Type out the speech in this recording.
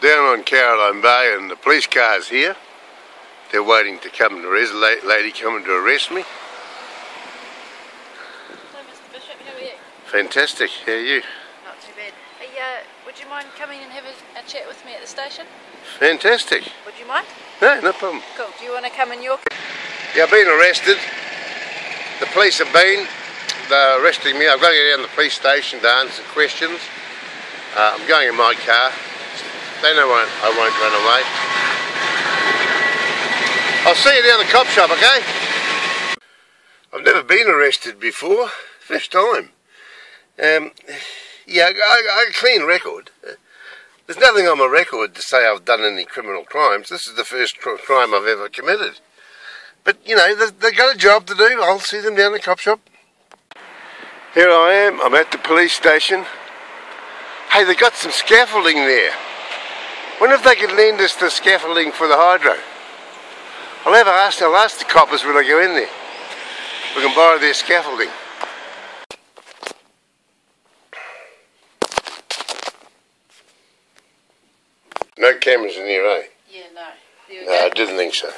Down on Caroline Bay and the police car's here. They're waiting to come to arrest, lady coming to arrest me. Hello Mr Bishop, how are you? Fantastic, how are you? Not too bad. Hey, would you mind coming and have a chat with me at the station? Fantastic. Would you mind? No problem. Cool. Do you want to come in your... Yeah, I've been arrested. The police have been. They're arresting me. I've got to go down to the police station to answer questions. I'm going in my car. They know I won't run away. I'll see you down the cop shop, okay? I've never been arrested before. First time. Yeah, I got a clean record. There's nothing on my record to say I've done any criminal crimes. This is the first crime I've ever committed. But, you know, they've got a job to do. I'll see them down the cop shop. Here I am. I'm at the police station. Hey, they got some scaffolding there. Wonder if they could lend us the scaffolding for the hydro. I'll ask the coppers when I go in there. We can borrow their scaffolding. No cameras in here, eh? Yeah, no. There we No, go. I didn't think so.